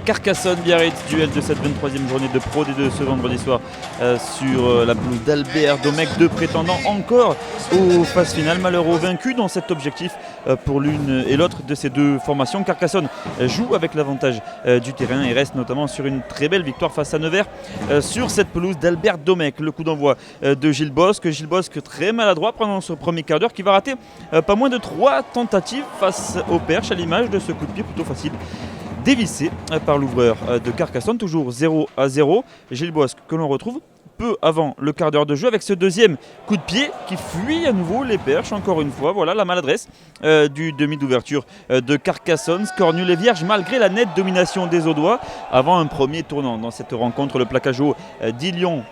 Carcassonne-Biarritz, duel de cette 23e journée de Pro D2 ce vendredi soir sur la pelouse d'Albert Domecq. Deux prétendants encore aux phases finales, malheureux vaincus dans cet objectif pour l'une et l'autre de ces deux formations. Carcassonne joue avec l'avantage du terrain et reste notamment sur une très belle victoire face à Nevers sur cette pelouse d'Albert Domecq. Le coup d'envoi de Gilles Bosque. Gilles Bosque très maladroit pendant ce premier quart d'heure qui va rater pas moins de 3 tentatives face au Perche, à l'image de ce coup de pied plutôt facile dévissé par l'ouvreur de Carcassonne, toujours 0-0. Gilles Bosque que l'on retrouve peu avant le quart d'heure de jeu avec ce deuxième coup de pied qui fuit à nouveau les Perches. Encore une fois, voilà la maladresse du demi d'ouverture de Carcassonne. Score nul et vierge malgré la nette domination des Audois avant un premier tournant dans cette rencontre. Le plaquage haut d'Ilion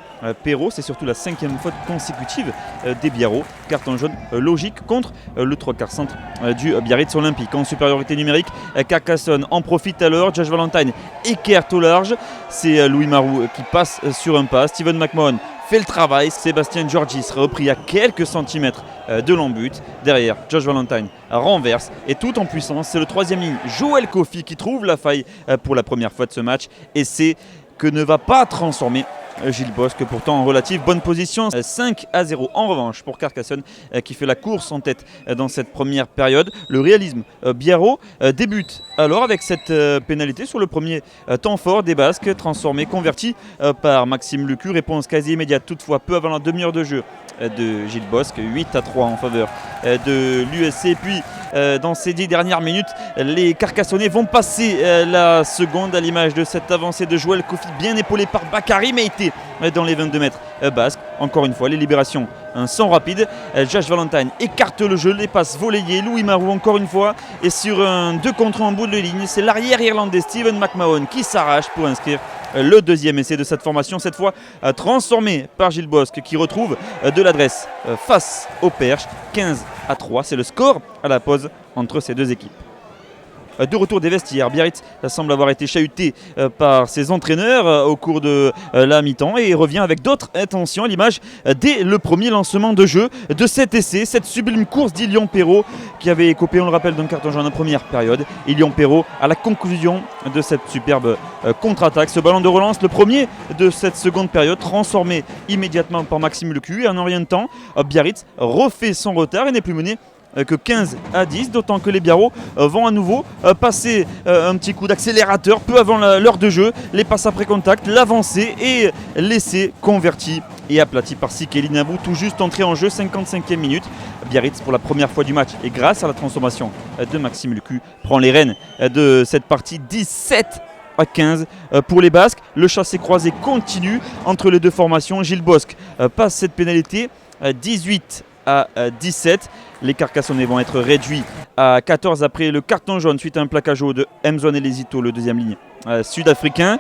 Perrault, c'est surtout la 5e faute consécutive des Biarros. Carton jaune logique contre le 3/4 centre du Biarritz Olympique. En supériorité numérique, Carcassonne en profite alors. Josh Valentine écarte au large. C'est Louis Marou qui passe sur un pas. Steven McMahon fait le travail. Sébastien Georgis repris à quelques centimètres de l'embut. Derrière, Josh Valentine renverse et tout en puissance. C'est le 3e ligne, Joël Kofi, qui trouve la faille pour la première fois de ce match. Et c'est que ne va pas transformer Gilles Bosque, pourtant en relative bonne position. 5-0 en revanche pour Carcassonne qui fait la course en tête dans cette première période. Le réalisme biarro débute alors avec cette pénalité sur le premier temps fort des Basques, transformé, converti par Maxime Lecu. Réponse quasi immédiate toutefois peu avant la demi-heure de jeu de Gilles Bosque, 8-3 en faveur de l'USC. Puis dans ces 10 dernières minutes, les Carcassonnais vont passer la seconde à l'image de cette avancée de Joël Kofi, bien épaulé par Bakary Meïté dans les 22 mètres basques. Encore une fois, les libérations sont rapides. Josh Valentine écarte le jeu, les passes volleyées. Louis Marou encore une fois. Et sur un 2 contre 1 en bout de ligne, c'est l'arrière irlandais Steven McMahon qui s'arrache pour inscrire le deuxième essai de cette formation, cette fois transformé par Gilles Bosque qui retrouve de l'adresse face au Perche. 15-3, c'est le score à la pause entre ces deux équipes. De retour des vestiaires, Biarritz semble avoir été chahuté par ses entraîneurs au cours de la mi-temps et revient avec d'autres intentions à l'image dès le premier lancement de jeu de cet essai, cette sublime course d'Ilion Perrault qui avait écopé, on le rappelle, d'un carton jaune en première période. Ilion Perrault à la conclusion de cette superbe contre-attaque. Ce ballon de relance, le premier de cette seconde période, transformé immédiatement par Maxime Lecu, et en un rien de temps, Biarritz refait son retard et n'est plus mené que 15-10, d'autant que les Biarros vont à nouveau passer un petit coup d'accélérateur peu avant l'heure de jeu. Les passes après contact, l'avancée et l'essai converti et aplati par Sikeli Nabou, tout juste entré en jeu, 55e minute. Biarritz, pour la première fois du match et grâce à la transformation de Maxime Lecu, prend les rênes de cette partie. 17-15 pour les Basques. Le chassé-croisé continue entre les deux formations. Gilles Bosque passe cette pénalité, 18-17. Les Carcassonnais vont être réduits à 14 après le carton jaune suite à un plaquage haut de Mzone Elezito, le deuxième ligne sud-africain.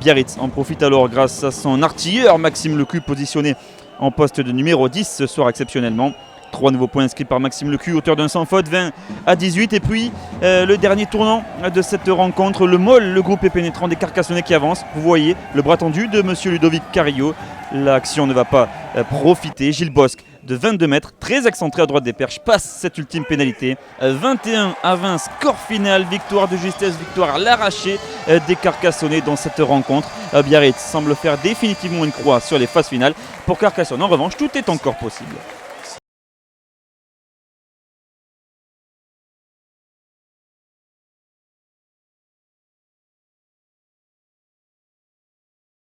Biarritz en profite alors grâce à son artilleur Maxime Lecu, positionné en poste de numéro 10 ce soir exceptionnellement. 3 nouveaux points inscrits par Maxime Lecu, auteur d'un sans faute, 20-18. Et puis le dernier tournant de cette rencontre, le MOL, le groupe pénétrant des Carcassonnais qui avance. Vous voyez le bras tendu de monsieur Ludovic Carillo. L'action ne va pas profiter. Gilles Bosque de 22 mètres, très excentré à droite des Perches, passe cette ultime pénalité. 21-20, score final, victoire de justesse, victoire à l'arraché des Carcassonnais dans cette rencontre. Biarritz semble faire définitivement une croix sur les phases finales. Pour Carcassonne, en revanche, tout est encore possible.